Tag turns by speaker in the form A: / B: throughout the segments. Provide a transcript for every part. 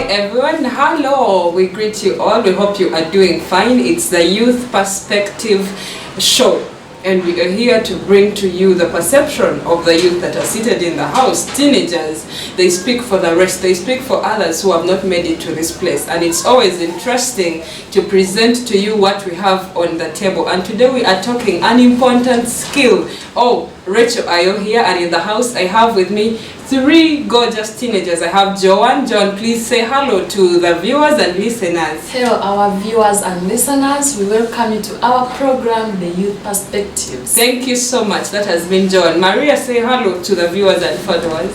A: Hi everyone, hello, we greet you all, we hope you are doing fine. It's the Youth Perspective Show, and we are here to bring to you the perception of the youth that are seated in the house. Teenagers, they speak for the rest, they speak for others who have not made it to this place, and it's always interesting to present to you what we have on the table. And today we are talking an important skill. Oh, Racheal, are you here? And in the house I have with me three gorgeous teenagers. I have Joan. Joan, please say hello to the viewers and listeners.
B: Hello, our viewers and listeners. We welcome you to our program, The Youth Perspectives.
A: Thank you so much. That has been Joan. Maria, say hello to the viewers and followers.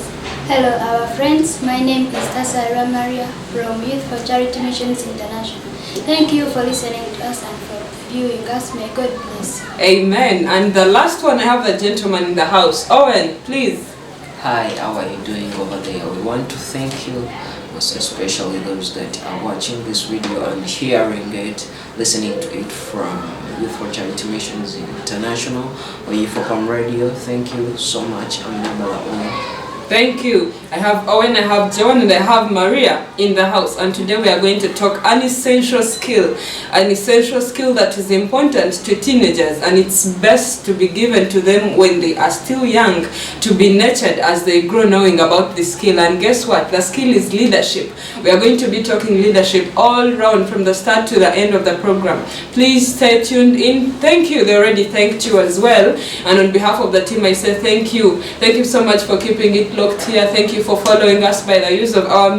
C: Hello, our friends. My name is Asara Maria from Youth for Charity Missions International. Thank you for listening to us and for viewing us. May God bless you.
A: Amen. And the last one, I have a gentleman in the house. Owen, please.
D: Hi, how are you doing over there? We want to thank you, most especially those that are watching this video and hearing it, listening to it from Youth for Charity Missions International or Youth for Palm Radio. Thank you so much. I'm Nabala Owen.
A: Thank you. I have Owen, I have Joan, and I have Maria in the house. And today we are going to talk an essential skill that is important to teenagers, and it's best to be given to them when they are still young, to be nurtured as they grow knowing about this skill. And guess what? The skill is leadership. We are going to be talking leadership all round from the start to the end of the program. Please stay tuned in. Thank you. They already thanked you as well. And on behalf of the team, I say thank you. Thank you so much for keeping it locked here. Thank you for following us by the use of our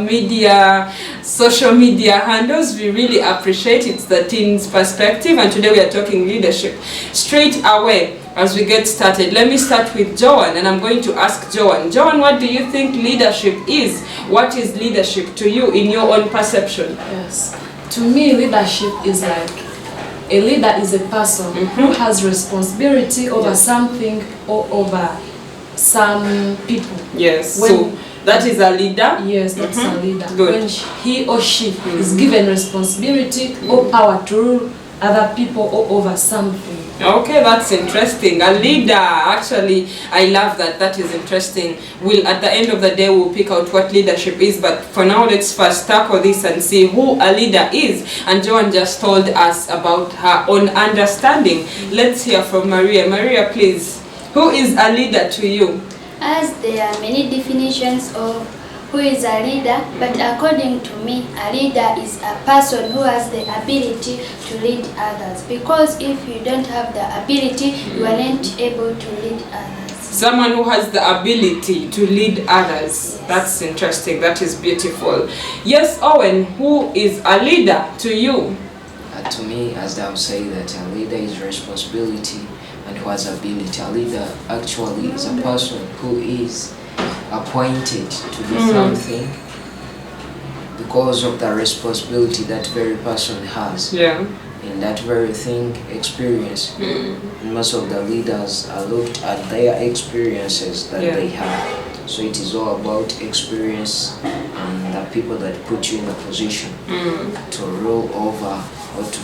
A: social media handles. We really appreciate it. It's the Teens Perspective, and today we are talking leadership. Straight away, as we get started, let me start with Joan, and I'm going to ask Joan. Joan, what do you think leadership is? What is leadership to you in your own perception?
B: Yes. To me, leadership is like a leader is a person who has responsibility over something or over some people.
A: Yes. So that is a leader?
B: Yes, that's a leader.
A: Good.
B: When he or she is given responsibility or power to rule other people or over something.
A: Okay, that's interesting. A leader, actually, I love that. That is interesting. We'll, at the end of the day, we'll pick out what leadership is. But for now, let's first tackle this and see who a leader is. And Joan just told us about her own understanding. Let's hear from Maria. Maria, please. Who is a leader to you?
C: As there are many definitions of who is a leader, but according to me, a leader is a person who has the ability to lead others. Because if you don't have the ability, you are not able to lead others.
A: Someone who has the ability to lead others. Yes. That's interesting. That is beautiful. Yes, Owen, who is a leader to you?
D: To me, as I would say, that a leader is responsibility and who has ability. A leader actually is a person who is appointed to do something because of the responsibility that very person has.
A: Yeah.
D: In that very thing, experience. And most of the leaders are looked at their experiences that they have. So it is all about experience and the people that put you in a position to rule over or to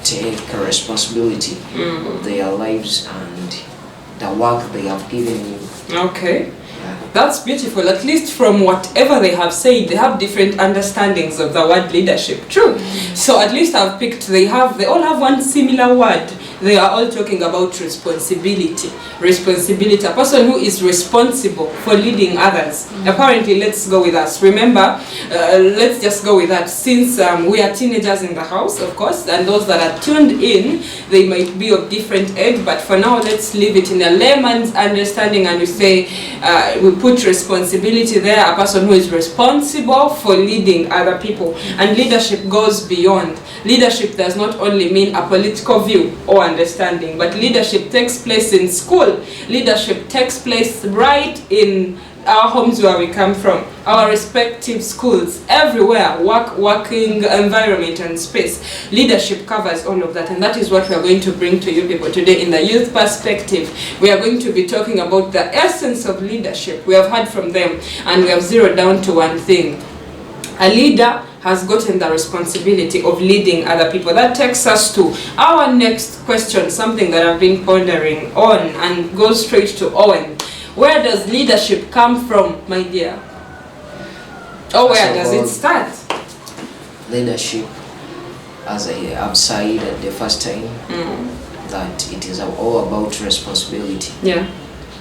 D: take a responsibility of their lives and the work they have given you.
A: Okay. That's beautiful. At least from whatever they have said, they have different understandings of the word leadership. True. So at least I've picked, they all have one similar word. They are all talking about responsibility. Responsibility. A person who is responsible for leading others. Apparently, let's go with us. Remember, let's just go with that. Since we are teenagers in the house, of course, and those that are tuned in, they might be of different age, but for now, let's leave it in a layman's understanding, and we say, we put responsibility there, a person who is responsible for leading other people. And leadership goes beyond. Leadership does not only mean a political view or understanding, but leadership takes place in school. Leadership takes place right in our homes where we come from, our respective schools, everywhere, working environment and space. Leadership covers all of that, and that is what we are going to bring to you people today in the Youth Perspective. We are going to be talking about the essence of leadership. We have heard from them, and we have zeroed down to one thing. A leader has gotten the responsibility of leading other people. That takes us to our next question, something that I've been pondering on, and goes straight to Owen. Where does leadership come from, my dear? Or where does it start?
D: leadership, as I have said at the first time, that it is all about responsibility.
A: Yeah.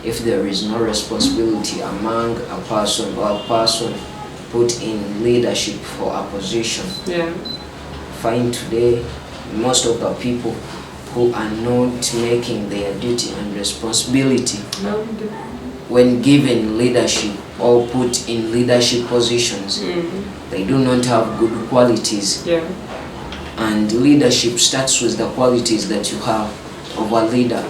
D: If there is no responsibility among a person or a person put in leadership for a position,
A: Yeah.
D: find today most of the people who are not making their duty and responsibility when given leadership or put in leadership positions, they do not have good qualities.
A: Yeah.
D: And leadership starts with the qualities that you have of a leader,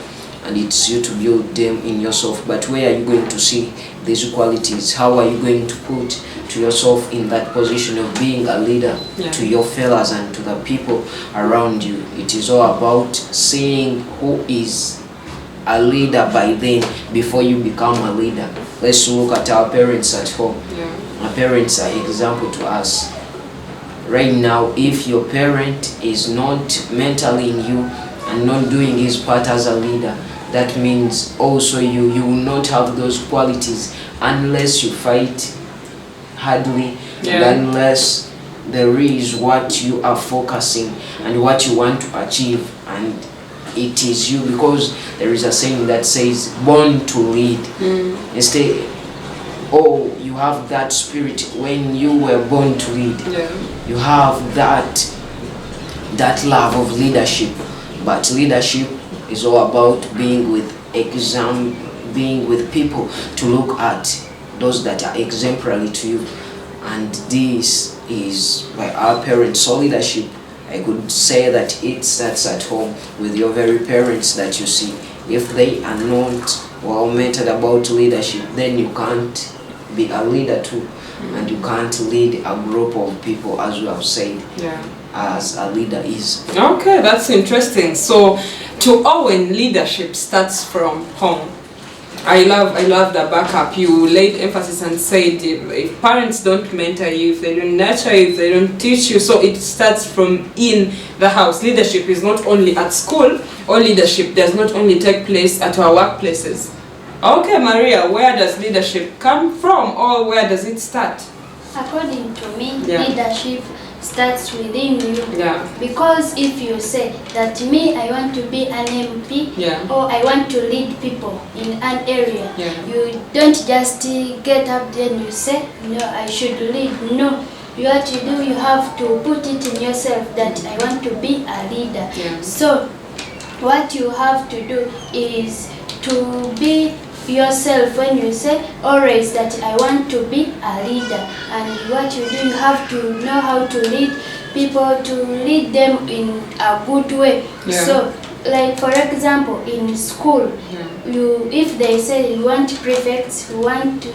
D: and it's you to build them in yourself. But where are you going to see these qualities? How are you going to put to yourself in that position of being a leader to your fellows and to the people around you? It is all about seeing who is a leader by then before you become a leader. Let's look at our parents at home. Our parents are example to us. Right now, if your parent is not mentoring you and not doing his part as a leader, that means also you will not have those qualities unless you fight hardly, and unless there is what you are focusing and what you want to achieve, and it is you, because there is a saying that says born to lead. Instead, you have that spirit when you were born to lead. You have that love of leadership. But leadership is all about being with people to look at, those that are exemplary to you. And this is by our parents. So leadership, I could say that it starts at home with your very parents that you see. If they are not well mentored about leadership, then you can't be a leader too, and you can't lead a group of people, as you have said, as a leader is.
A: Okay, that's interesting. So to Owen, leadership starts from home. I love the backup. You laid emphasis and said if parents don't mentor you, if they don't nurture you, if they don't teach you, so it starts from in the house. Leadership is not only at school, or leadership does not only take place at our workplaces. Okay, Maria, where does leadership come from, or where does it start?
C: According to me, leadership starts within you. Because if you say that I want to be an MP, or I want to lead people in an area, you don't just get up there and you say, no, I should lead. No, you have to do, you have to put it in yourself that I want to be a leader. So what you have to do is to be yourself when you say always that I want to be a leader. And what you do, you have to know how to lead people, to lead them in a good way. So like for example in school, if they say you want prefects, you want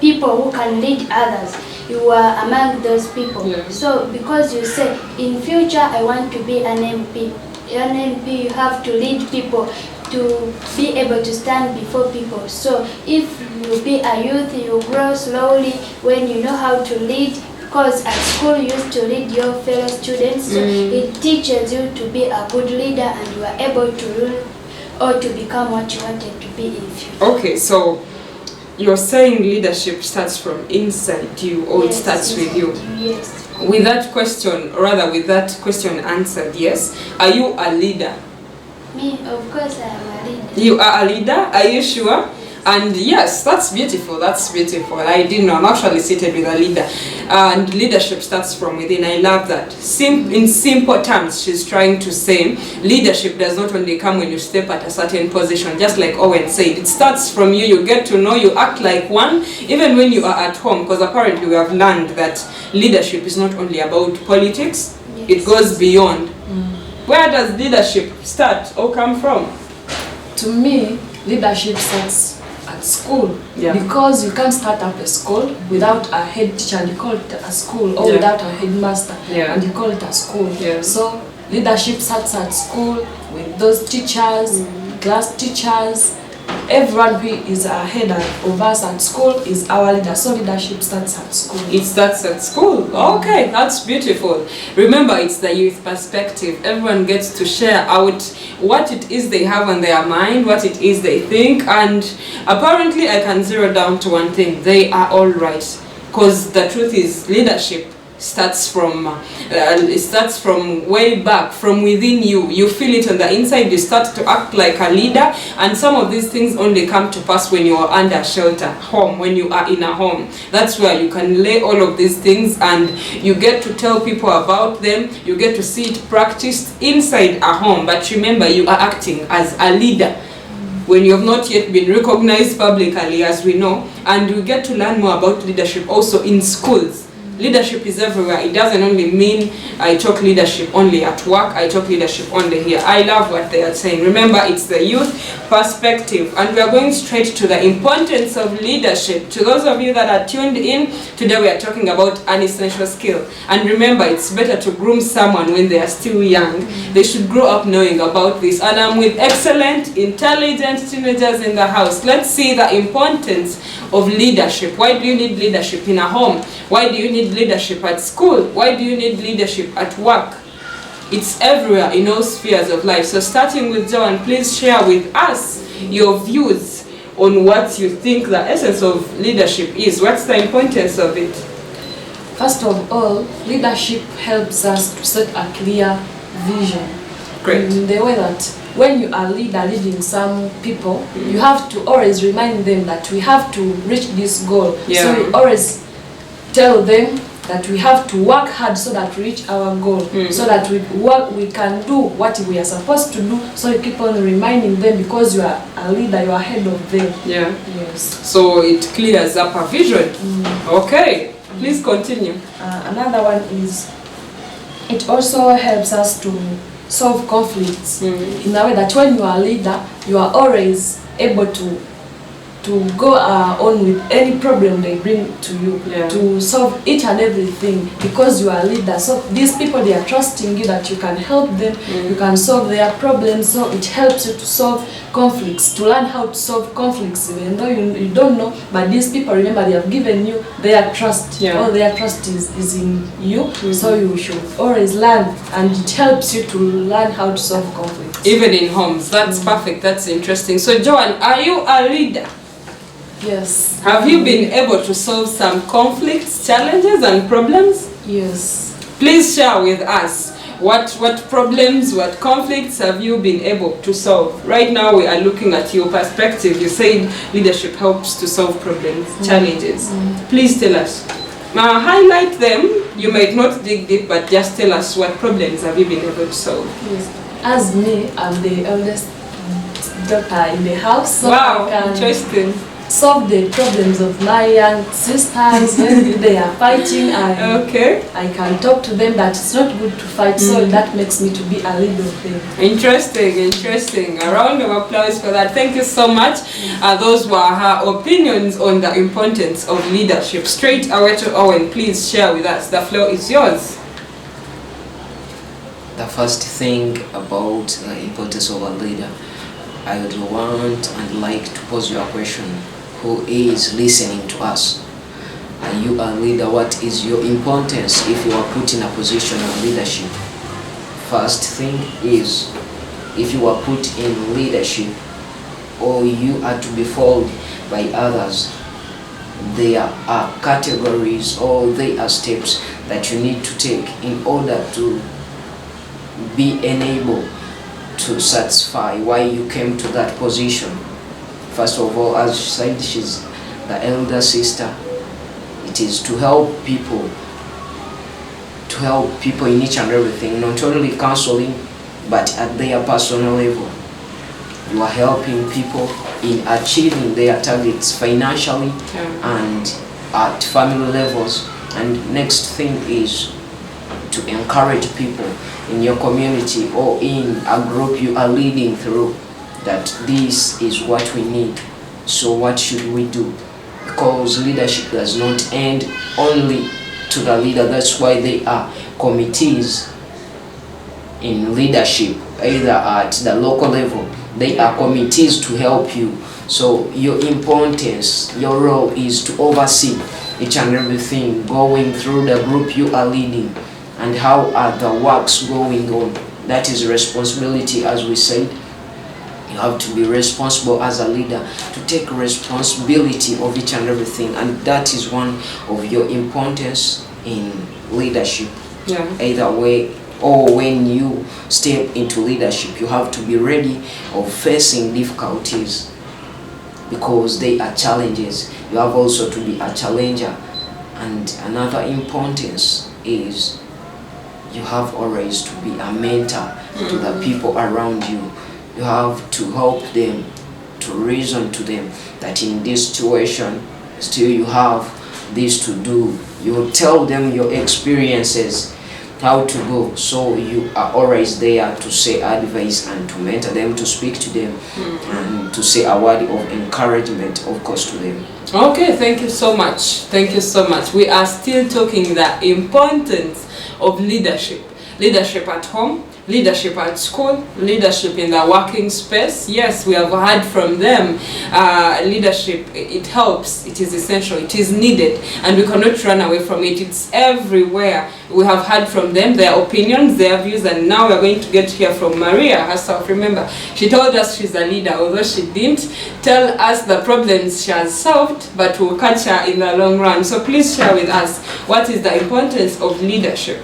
C: people who can lead others, you are among those people. So because you say in future I want to be an MP, you have to lead people to be able to stand before people. So if you be a youth, you grow slowly when you know how to lead, because at school you used to lead your fellow students. So it teaches you to be a good leader, and you are able to rule or to become what you wanted to be in future.
A: Okay, so you're saying leadership starts from inside you, or it starts with you?
C: Yes.
A: With that question, or rather with that question answered, yes, are you a leader?
C: Me, of course, I am a leader.
A: You are a leader? Are you sure? And yes, that's beautiful. That's beautiful. I didn't know. I'm actually seated with a leader. And leadership starts from within. I love that. In simple terms, she's trying to say leadership does not only come when you step at a certain position, just like Owen said. It starts from you. You get to know, you act like one, even when you are at home. Because apparently we have learned that leadership is not only about politics, it goes beyond. Where does leadership start or come from?
B: To me, leadership starts at school, because you can't start up a school without a head teacher and you call it a school, or without a headmaster and you call it a school. So leadership starts at school with those teachers, class teachers. Everyone who is ahead of us at school is our leader. So leadership starts at school.
A: It starts at school. Okay, that's beautiful. Remember, it's the youth perspective. Everyone gets to share out what it is they have on their mind, what it is they think, and apparently I can zero down to one thing. They are all right. Because the truth is, leadership starts from it starts from way back, from within you. You feel it on the inside, you start to act like a leader, and some of these things only come to pass when you are under shelter, home, when you are in a home. That's where you can lay all of these things and you get to tell people about them, you get to see it practiced inside a home. But remember, you are acting as a leader when you have not yet been recognized publicly, as we know, and you get to learn more about leadership also in schools. Leadership is everywhere. It doesn't only mean I talk leadership only at work, I talk leadership only here. I love what they are saying. Remember, it's the youth perspective, and we are going straight to the importance of leadership. To those of you that are tuned in, today we are talking about an essential skill. And remember, it's better to groom someone when they are still young. They should grow up knowing about this. And I'm with excellent, intelligent teenagers in the house. Let's see the importance of leadership. Why do you need leadership in a home? Why do you need leadership at school? Why do you need leadership at work? It's everywhere in all spheres of life. So starting with Joan, please share with us your views on what you think the essence of leadership is. What's the importance of it?
B: First of all, leadership helps us to set a clear vision.
A: Great.
B: In the way that when you are leading some people, you have to always remind them that we have to reach this goal.
A: Yeah.
B: So you always tell them that we have to work hard so that we reach our goal, so that we can do what we are supposed to do. So you keep on reminding them, because you are a leader, you are ahead of them.
A: Yeah.
B: Yes.
A: So it clears up a vision. Okay. Please continue.
B: Another one is, it also helps us to solve conflicts in a way that when you are a leader, you are always able to go on with any problem they bring to you, to solve each and everything, because you are a leader. So these people, they are trusting you that you can help them, you can solve their problems. So it helps you to solve conflicts, to learn how to solve conflicts, even though you don't know. But these people, remember, they have given you their trust. All their trust is in you. So you should always learn, and it helps you to learn how to solve conflicts.
A: Even in homes. That's perfect. That's interesting. So Joan, are you a leader?
B: Yes.
A: Have you been able to solve some conflicts, challenges and problems?
B: Yes.
A: Please share with us what problems, what conflicts have you been able to solve? Right now we are looking at your perspective. You said leadership helps to solve problems, challenges. Please tell us. Now highlight them. You might not dig deep, but just tell us what problems have you been able to solve.
B: Yes. As me, I'm the eldest daughter in the house. So
A: Wow,
B: I can
A: interesting.
B: solve the problems of my young sisters when they are fighting. I can talk to them that it's not good to fight, so that makes me to be a leader of them.
A: Interesting. A round of applause for that. Thank you so much. Those were her opinions on the importance of leadership. Straight away to Owen, please share with us. The floor is yours.
D: The first thing about the importance of a leader, I would want and like to pose you a question. Who is listening to us? Are you a leader? What is your importance if you are put in a position of leadership? First thing is, if you are put in leadership or you are to be followed by others, there are categories or there are steps that you need to take in order to be enabled to satisfy why you came to that position. First of all, as she said, she's the elder sister. It is to help people in each and everything, not only counseling, but at their personal level. You are helping people in achieving their targets financially and at family levels. And next thing is to encourage people in your community or in a group you are leading through that this is what we need. So what should we do? Because leadership does not end only to the leader. That's why there are committees in leadership, either at the local level. They are committees to help you. So your importance, your role is to oversee each and everything going through the group you are leading, and how are the works going on. That is responsibility, as we said. You have to be responsible as a leader, to take responsibility of each and everything, and that is one of your importance in leadership.
A: Yeah.
D: Either way, or when you step into leadership, you have to be ready of facing difficulties because they are challenges. You have also to be a challenger. And another importance is you have always to be a mentor to the people around you. You have to help them, to reason to them that in this situation still you have this to do. You tell them your experiences, how to go, so you are always there to say advice and to mentor them, to speak to them, and to say a word of encouragement, of course, to them.
A: Okay, thank you so much. Thank you so much. We are still talking the importance of leadership. Leadership at home, leadership at school, leadership in the working space. Yes, we have heard from them. Leadership, it helps, it is essential, it is needed, and we cannot run away from it. It's everywhere. We have heard from them, their opinions, their views, and now we're going to get to hear from Maria herself. Remember, she told us she's a leader, although she didn't tell us the problems she has solved, but we'll catch her in the long run. So please share with us, what is the importance of leadership?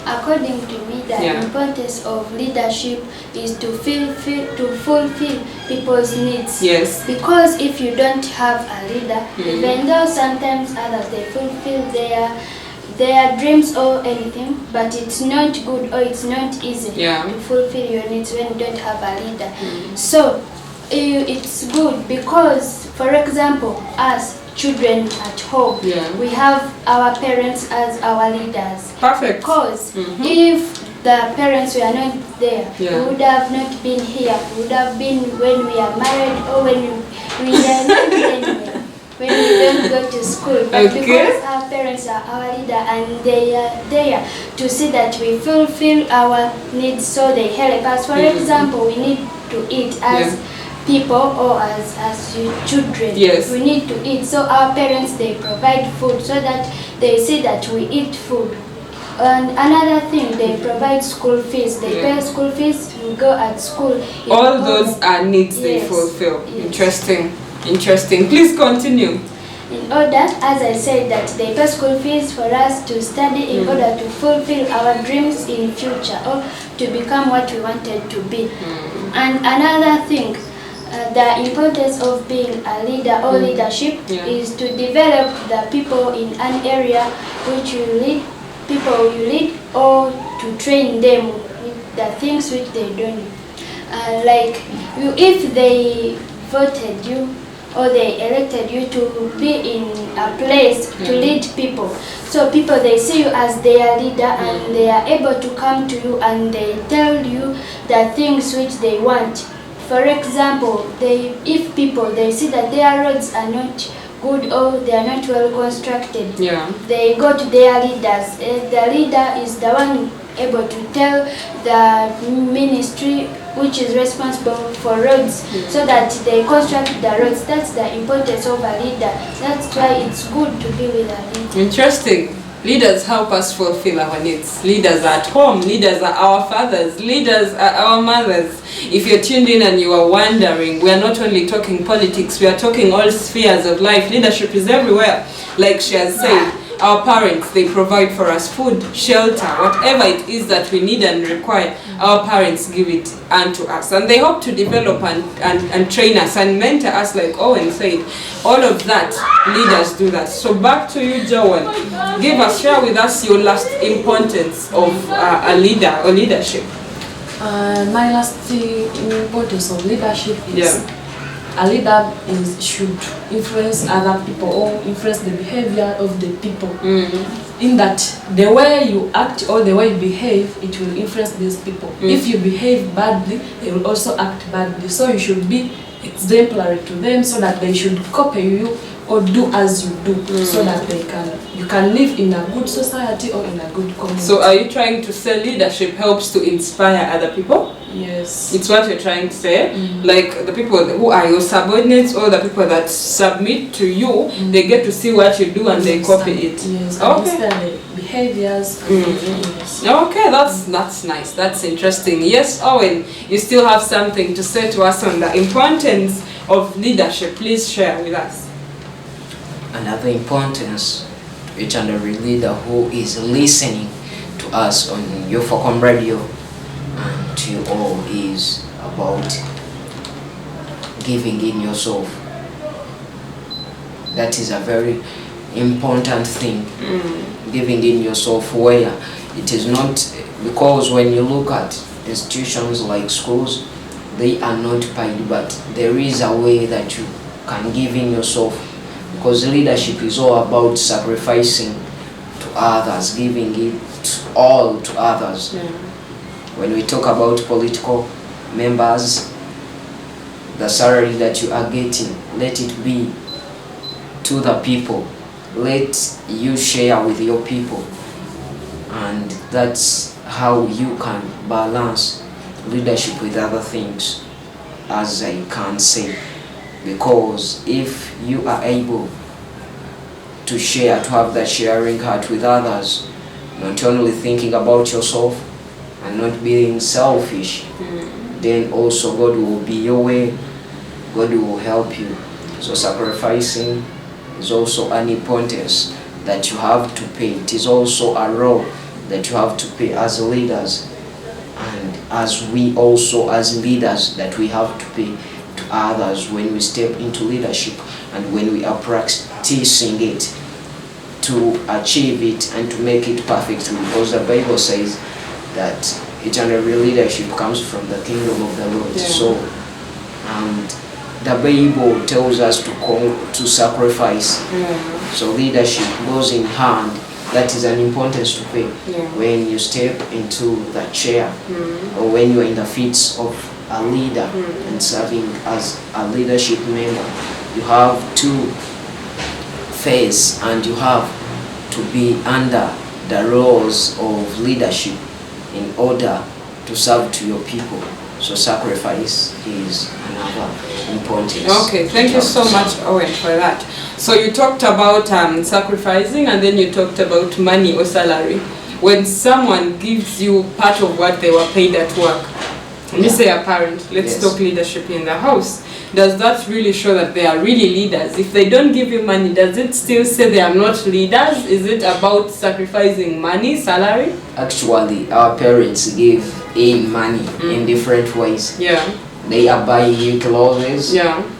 C: According to me, the importance of leadership is to fulfill people's needs.
A: Yes.
C: Because if you don't have a leader, even though sometimes others they fulfill their dreams or anything, but it's not good or it's not easy to fulfill your needs when you don't have a leader. So it's good because, for example, us children at home, we have our parents as our leaders.
A: Perfect.
C: Because if the parents were not there, we would have not been here. We would have been when we are married or when we are not anywhere, when we don't go to school. But because our parents are our leader and they are there to see that we fulfill our needs, so they help us. For example, we need to eat as people or as children.
A: Yes.
C: We need to eat, so our parents they provide food so that they see that we eat food. And another thing, they provide school fees. They pay school fees, we go at school.
A: All those are needs they fulfill. Interesting. Please continue.
C: In order, as I said, that they pay school fees for us to study in order to fulfill our dreams in future or to become what we wanted to be. And another thing, the importance of being a leader or leadership is to develop the people in an area which you lead, people you lead, or to train them with the things which they don't. Like if they voted you or they elected you to be in a place to lead people, so people they see you as their leader and they are able to come to you and they tell you the things which they want. For example, if people they see that their roads are not good or they are not well constructed, they go to their leaders. The leader is the one able to tell the ministry which is responsible for roads so that they construct the roads. That's the importance of a leader. That's why it's good to be with a leader.
A: Interesting. Leaders help us fulfill our needs. Leaders are at home, leaders are our fathers, leaders are our mothers. If you're tuned in and you are wondering, we are not only talking politics, we are talking all spheres of life. Leadership is everywhere. Like she has said, our parents, they provide for us food, shelter, whatever it is that we need and require, our parents give it unto us. And they hope to develop and train us and mentor us, like Owen said. All of that, leaders do that. So back to you, Joel. Share with us your last importance of a leader or leadership.
B: My last importance of leadership is a leader should influence other people or influence the behavior of the people. In that the way you act or the way you behave, it will influence these people. If you behave badly, they will also act badly. So you should be exemplary to them so that they should copy you or do as you do, so that you can live in a good society or in a good community.
A: So are you trying to say leadership helps to inspire other people?
B: Yes.
A: It's what you're trying to say. Like the people who are your subordinates or the people that submit to you, they get to see what you do and they copy it.
B: Yes.
A: Okay.
B: The behaviors.
A: Okay, that's nice. That's interesting. Yes, Owen, you still have something to say to us on the importance of leadership. Please share with us.
D: Another importance each and every leader who is listening to us on your Focom Radio, and to you all, is about giving in yourself. That is a very important thing. Giving in yourself, where it is not, because when you look at institutions like schools, they are not paid, but there is a way that you can give in yourself, because leadership is all about sacrificing to others, giving it all to others. When we talk about political members, the salary that you are getting, let it be to the people. Let you share with your people, and that's how you can balance leadership with other things, as I can say. Because if you are able to share, to have that sharing heart with others, not only thinking about yourself and not being selfish, then also God will be your way, God will help you. So sacrificing is also an importance that you have to pay. It is also a role that you have to pay as leaders, and as we also as leaders that we have to pay to others when we step into leadership and when we are practicing it to achieve it and to make it perfect. Because the Bible says that each and every leadership comes from the kingdom of the Lord. So and the Bible tells us to sacrifice. So leadership goes in hand. That is an importance to pay. When you step into the chair, or when you are in the feet of a leader and serving as a leadership member, you have to face and you have to be under the laws of leadership in order to serve to your people. So sacrifice is another importance.
A: Okay, thank you so much, Owen, for that. So you talked about sacrificing, and then you talked about money or salary. When someone gives you part of what they were paid at work, and you say a parent, let's talk leadership in the house, does that really show that they are really leaders? If they don't give you money, does it still say they are not leaders? Is it about sacrificing money, salary?
D: Actually, our parents give in money in different ways. They are buying you clothes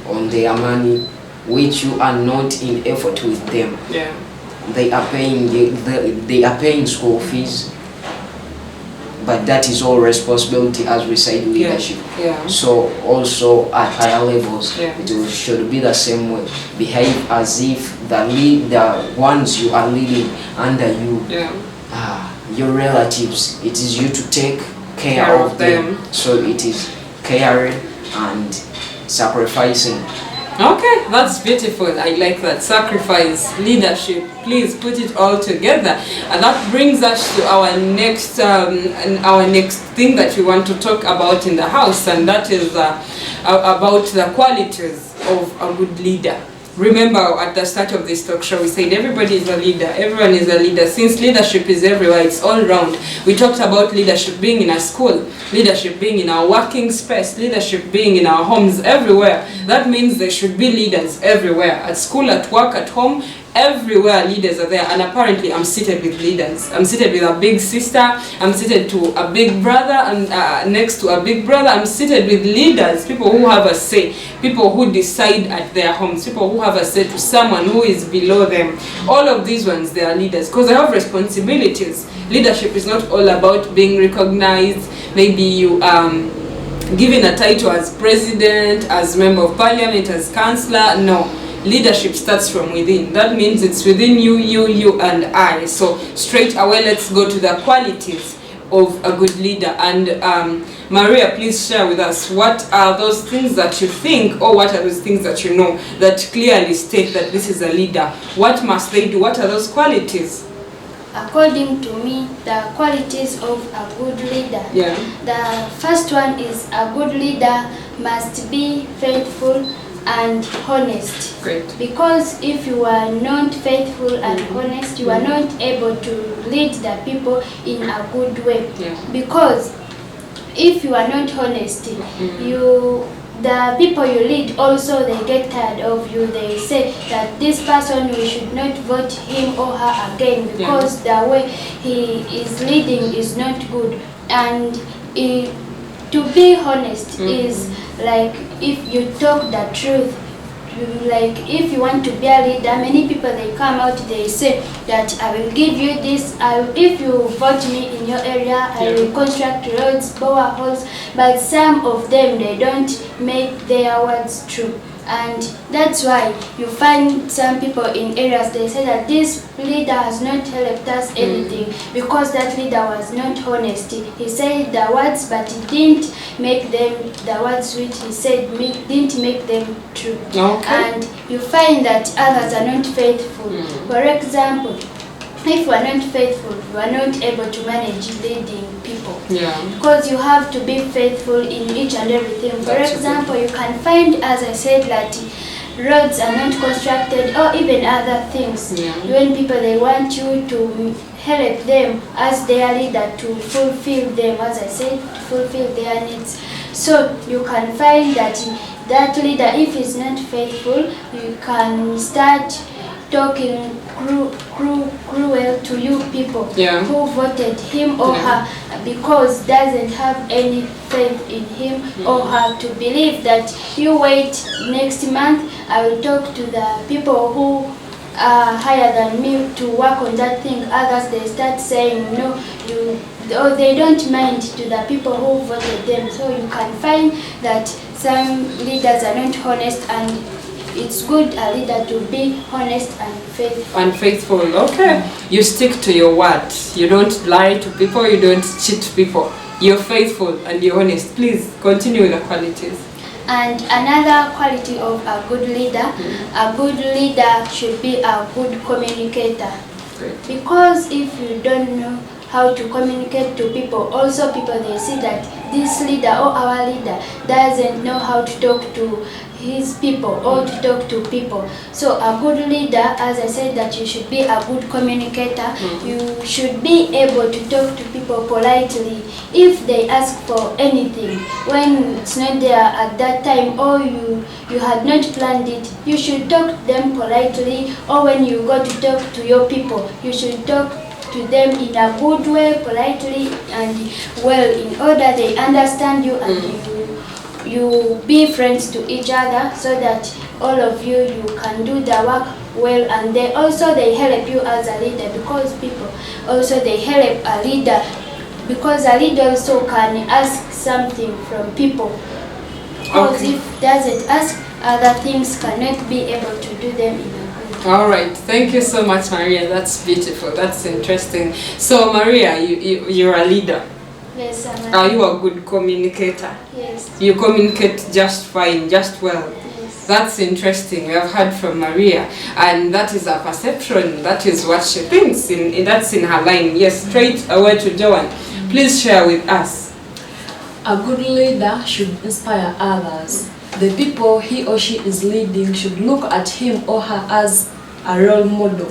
D: on their money, which you are not in effort with them. They are paying they are paying school fees, but that is all responsibility, as we say, leadership. So also at higher levels, it should be the same way. Behave as if the ones you are leading under you, your relatives, it is you to take care of them. So it is caring and sacrificing.
A: Okay, that's beautiful. I like that. Sacrifice, leadership. Please put it all together, and that brings us to our next thing that we want to talk about in the house, and that is about the qualities of a good leader. Remember, at the start of this talk show, we said everybody is a leader. Everyone is a leader. Since leadership is everywhere, it's all around. We talked about leadership being in a school, leadership being in our working space, leadership being in our homes, everywhere. That means there should be leaders everywhere. At school, at work, at home, everywhere leaders are there. And apparently I'm seated with leaders. I'm seated with a big sister. I'm seated to a big brother, and next to a big brother. I'm seated with leaders, people who have a say, people who decide at their homes, people who have a say to someone who is below them. All of these ones, they are leaders because they have responsibilities. Leadership is not all about being recognized. Maybe you given a title as president, as member of parliament, as councillor. No. Leadership starts from within. That means it's within you and I. So straight away, let's go to the qualities of a good leader. And Maria, please share with us, what are those things that you think, or what are those things that you know that clearly state that this is a leader? What must they do? What are those qualities?
C: According to me, the qualities of a good leader. The first one is a good leader must be faithful and honest.
A: Great.
C: Because if you are not faithful and honest, you are not able to lead the people in a good way. Because if you are not honest, you the people you lead also, they get tired of you. They say that this person, we should not vote him or her again because the way he is leading is not good. And to be honest is like, if you talk the truth, like if you want to be a leader, many people, they come out, they say that I will give you this, if you vote me in your area, I will construct roads, boreholes, but some of them, they don't make their words true. And that's why you find some people in areas, they say that this leader has not helped us anything because that leader was not honest. He said the words, but he didn't make them, the words which he said didn't make them true. And you find that others are not faithful. For example, if we are not faithful, we are not able to manage leading people. Because you have to be faithful in each and everything. For example, you can find, as I said, that roads are not constructed or even other things. When people, they want you to help them as their leader to fulfill them, as I said, to fulfill their needs. So you can find that that leader, if he's not faithful, you can start talking cruel to you people who voted him or her because doesn't have any faith in him or her, to believe that you wait next month, I will talk to the people who are higher than me to work on that thing. Others, they start saying no, or they don't mind to the people who voted them. So you can find that some leaders are not honest, and it's good a leader to be honest and faithful. And faithful,
A: okay. You stick to your word. You don't lie to people, you don't cheat people. You're faithful and you're honest. Please continue with the qualities.
C: And another quality of a good leader should be a good communicator. Great. Because if you don't know how to communicate to people, also people, they see that this leader or our leader doesn't know how to talk to his people or to talk to people. So a good leader, as I said, that you should be a good communicator. You should be able to talk to people politely if they ask for anything. When it's not there at that time, or you had not planned it, you should talk to them politely. Or when you go to talk to your people, you should talk to them in a good way, politely and well, in order they understand you and you be friends to each other, so that all of you can do the work well. And they help you as a leader, because people also, they help a leader, because a leader also can ask something from people. Because if doesn't ask, other things cannot be able to do them in a good way.
A: All right, thank you so much, Maria. That's beautiful. That's interesting. So, Maria, you're a leader.
C: Yes,
A: Are you a good communicator?
C: Yes.
A: You communicate just fine, just well.
C: Yes.
A: That's interesting. We have heard from Maria, and that is a perception. That is what she thinks. That's in her line. Yes, straight away to Joanne. Please share with us.
B: A good leader should inspire others. The people he or she is leading should look at him or her as a role model.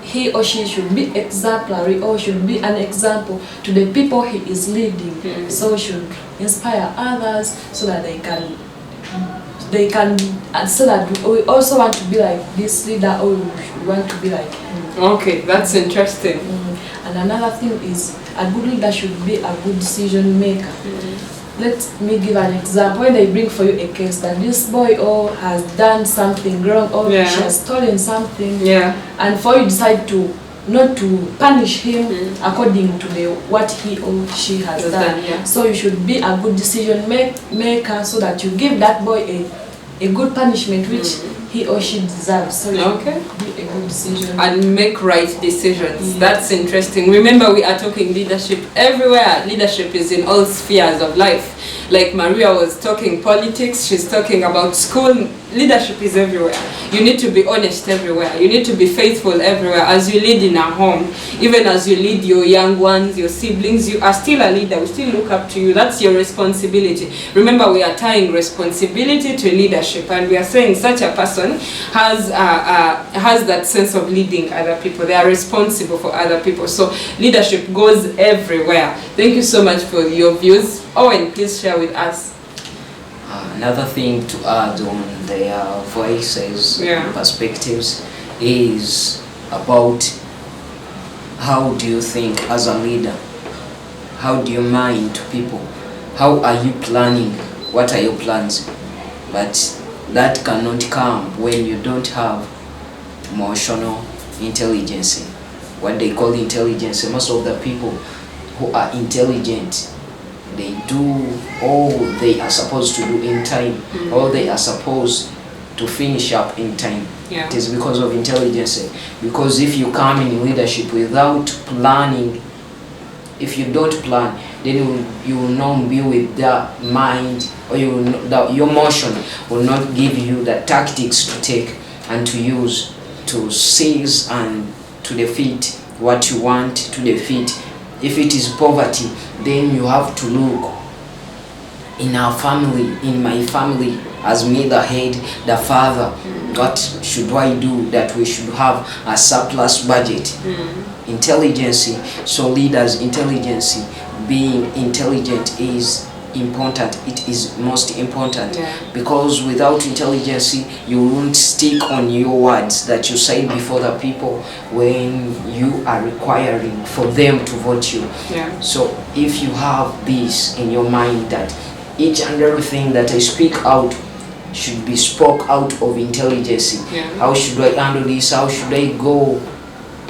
B: He or she should be exemplary, or should be an example to the people he is leading. So should inspire others so that they can, so that we also want to be like this leader, or we want to be like him.
A: Okay, that's interesting.
B: And another thing is, a good leader should be a good decision maker. Let me give an example. When they bring for you a case that this boy has done something wrong, or she has stolen something, and for you decide to not to punish him according to what he or she has done. So you should be a good decision maker, so that you give that boy a good punishment which he or she deserves. So you be a good decision
A: and make right decisions. That's interesting. Remember, we are talking leadership everywhere. Leadership is in all spheres of life. Like Maria was talking politics, she's talking about school. Leadership is everywhere. You need to be honest everywhere. You need to be faithful everywhere. As you lead in a home, even as you lead your young ones, your siblings, you are still a leader. We still look up to you. That's your responsibility. Remember, we are tying responsibility to leadership, and we are saying such a person has that sense of leading other people. They are responsible for other people. So leadership goes everywhere. Thank you so much for your views. Owen, please share with us.
D: Another thing to add on their voices, perspectives, is about how do you think as a leader? How do you mind to people? How are you planning? What are your plans? But that cannot come when you don't have emotional intelligence. What they call intelligence, most of the people who are intelligent, they do all they are supposed to do in time, all they are supposed to finish up in time. It is because of intelligence. Because if you come in leadership without planning, if you don't plan, then you will not be with the mind, or your motion will not give you the tactics to take and to use to seize and to defeat what you want to defeat. If it is poverty, then you have to look in our family, in my family, as me the head, the father, what should I do that we should have a surplus budget? Intelligence. So leaders, intelligence, being intelligent is important. It is most important, because without intelligence you won't stick on your words that you say before the people when you are requiring for them to vote you. So if you have this in your mind, that each and everything that I speak out should be spoke out of intelligence. How should I handle this? How should I go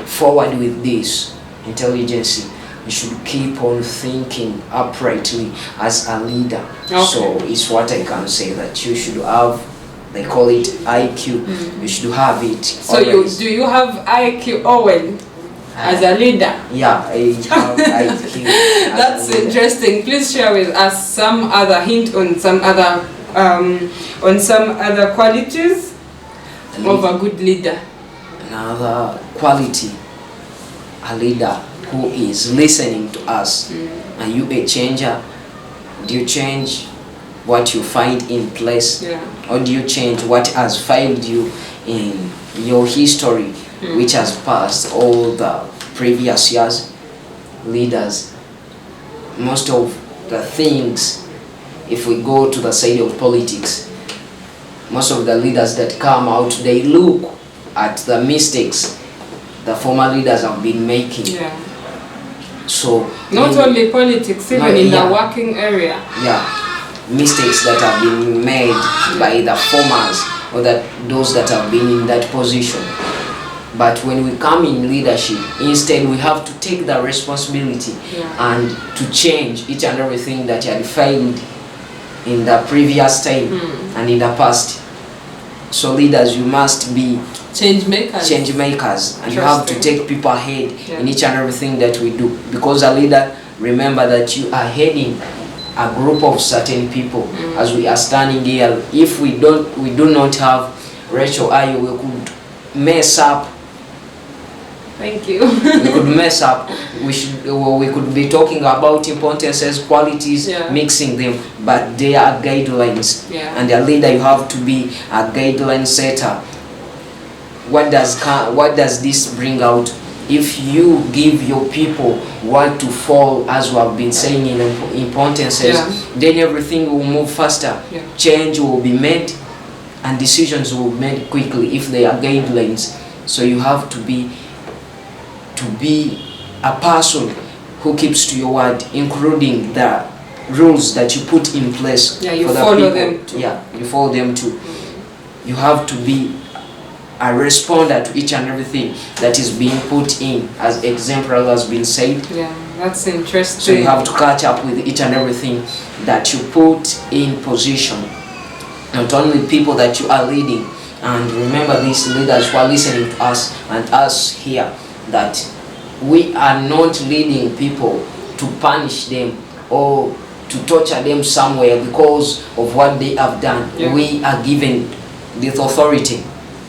D: forward with this? Intelligence. You should keep on thinking uprightly as a leader. So it's what I can say, that you should have, they call it IQ. You should have it.
A: So do you have IQ, Owen, as a leader?
D: Yeah, I have IQ.
A: That's interesting. Please share with us some other hint on some other qualities of a good leader.
D: Another quality, a leader who is listening to us. Are you a changer? Do you change what you find in place? Or do you change what has failed you in your history, which has passed all the previous years? Leaders, most of the things, if we go to the side of politics, most of the leaders that come out, they look at the mistakes the former leaders have been making. So
A: not only politics, even in the working area.
D: Mistakes that have been made by the formers, or those that have been in that position. But when we come in leadership, instead we have to take the responsibility and to change each and everything that had failed in the previous time and in the past. So leaders, you must be
A: change makers,
D: and you have to take people ahead in each and everything that we do. Because a leader, remember that you are heading a group of certain people. As we are standing here, if we do not have Racheal, we could mess up.
A: Thank you.
D: We could mess up. We could be talking about importances, qualities, mixing them, but they are guidelines. And a leader, you have to be a guideline setter. What does this bring out? If you give your people what to follow, as we have been saying in importances, then everything will move faster. Change will be made, and decisions will be made quickly if they are guidelines. So you have to be a person who keeps to your word, including the rules that you put in place
A: you
D: for the
A: follow
D: people.
A: them too.
D: You follow them too. You have to be a responder to each and everything that is being put in, as exemplar has been said.
A: That's interesting.
D: So you have to catch up with each and everything that you put in position. Not only people that you are leading, and remember these leaders who are listening to us and us here, that we are not leading people to punish them or to torture them somewhere because of what they have done. We are given this authority.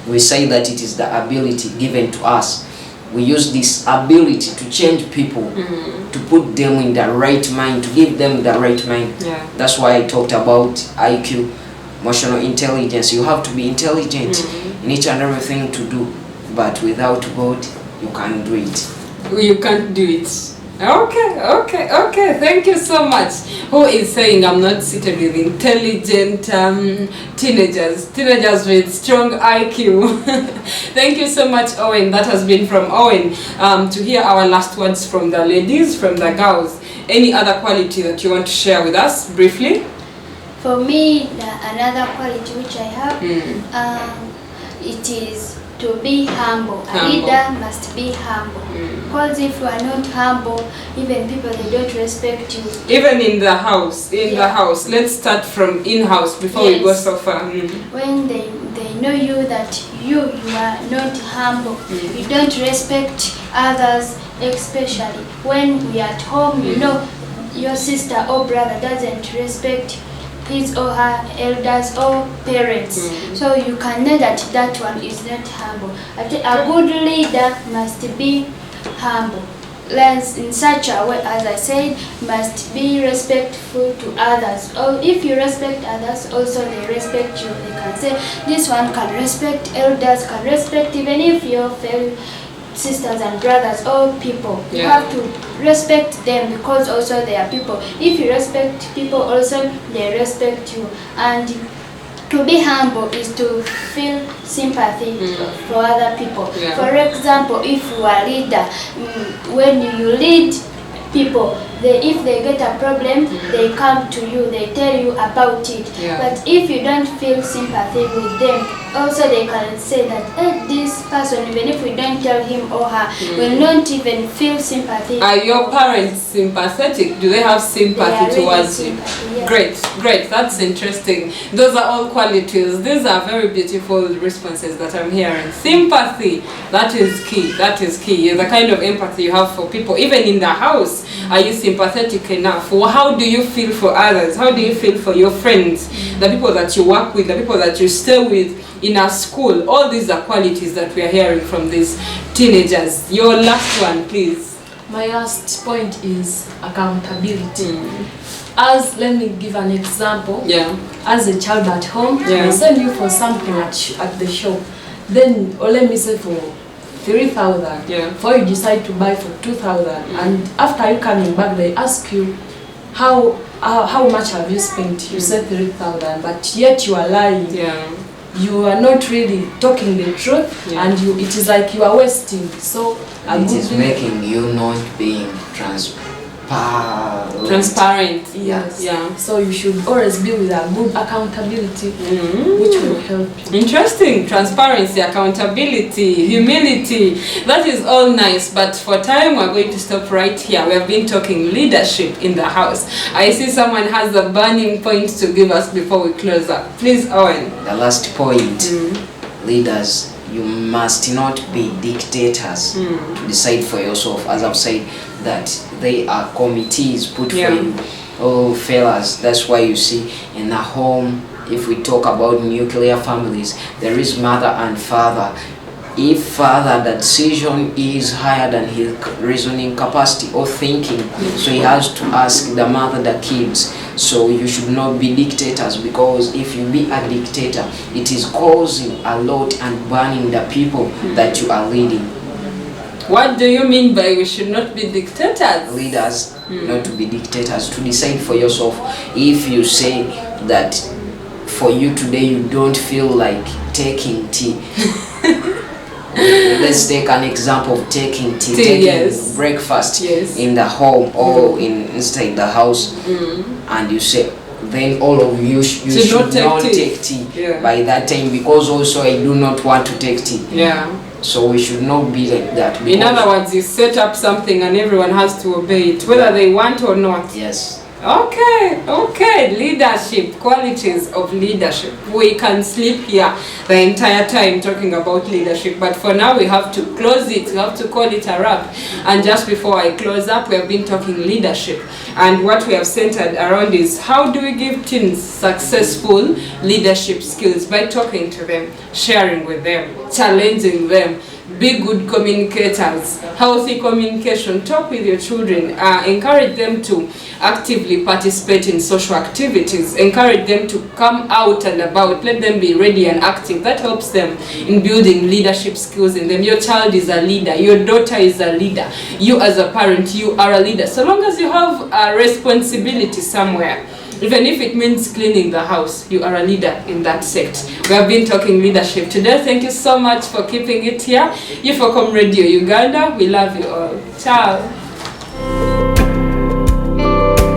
D: We say that it is the ability given to us. We use this ability to change people, to put them in the right mind, to give them the right mind. That's why I talked about IQ, emotional intelligence. You have to be intelligent in each and everything to do, but without God, you can't do it.
A: You can't do it. Okay. Thank you so much. Who is saying I'm not seated with intelligent teenagers with strong IQ? Thank you so much, Owen. That has been from Owen. To hear our last words from the ladies, from the girls. Any other quality that you want to share with us briefly?
C: For me, another quality which I have, it is to be humble. A leader must be humble. Because if you are not humble, even people, they don't respect you.
A: Even in the house, the house. Let's start from in-house before we go so far.
C: When they know you that you are not humble, you don't respect others, especially when we are at home, you know, your sister or brother doesn't respect his or her elders or parents. So you can know that that one is not humble. A good leader must be humble. In such a way, as I said, must be respectful to others. Or if you respect others, also they respect you. They can say, this one can respect elders, can respect even if your fellow sisters and brothers or people. You have to respect them because also they are people. If you respect people, also they respect you. And to be humble is to feel sympathy for other people. For example, if you are a leader, when you lead people, if they get a problem, they come to you, they tell you about it. But if you don't feel sympathy with them, also they can say that this person, even if we don't tell him or her, will not even feel sympathy.
A: Are your parents sympathetic? Do they have sympathy towards you? Great, that's interesting. Those are all qualities. These are very beautiful responses that I'm hearing. Sympathy, that is key. The kind of empathy you have for people, even in the house. Are you sympathetic enough? How do you feel for others? How do you feel for your friends, the people that you work with, the people that you stay with in a school? All these are qualities that we are hearing from these teenagers. Your last one, please.
B: My last point is accountability. Let me give an example. As a child at home, I send you for something at the shop. Then, or let me say for 3,000, before you decide to buy for 2,000, and after you coming back, they ask you how much have you spent. You said 3,000, but yet you are lying. You are not really talking the truth, and it is like you are wasting. So
D: it is making you not being transparent.
B: Yes. So you should always be with a good accountability, which will help you.
A: Interesting. Transparency, accountability, humility. That is all nice, but for time we're going to stop right here. We have been talking leadership in the house. I see someone has a burning point to give us before we close up. Please, Owen.
D: The last point, leaders, you must not be dictators to decide for yourself. As I've said, that they are committees put for you. Oh, fellas, that's why you see in a home, if we talk about nuclear families, there is mother and father. If father, the decision is higher than his reasoning capacity or thinking, so he has to ask the mother, the kids. So you should not be dictators, because if you be a dictator, it is causing a lot and burning the people that you are leading.
A: What do you mean by we should not be dictators?
D: Leaders, not to be dictators, to decide for yourself. If you say that for you today you don't feel like taking tea, let's take an example of taking tea, taking breakfast in the home or inside the house, and you say, then all of you should not take tea by that time, because also I do not want to take tea. So we should not be like that.
A: In other words, you set up something and everyone has to obey it, whether they want or not.
D: Yes.
A: Okay. Leadership, qualities of leadership. We can sleep here the entire time talking about leadership, but for now we have to close it. We have to call it a wrap. And just before I close up, we have been talking leadership, and what we have centered around is how do we give teens successful leadership skills? By talking to them, sharing with them, challenging them, be good communicators, healthy communication, talk with your children, encourage them to actively participate in social activities, encourage them to come out and about, let them be ready and active. That helps them in building leadership skills in them. Your child is a leader, your daughter is a leader, you as a parent, you are a leader. So long as you have a responsibility somewhere, even if it means cleaning the house, you are a leader in that sect. We have been talking leadership today. Thank you so much for keeping it here. You for Com Radio Uganda. We love you all. Ciao.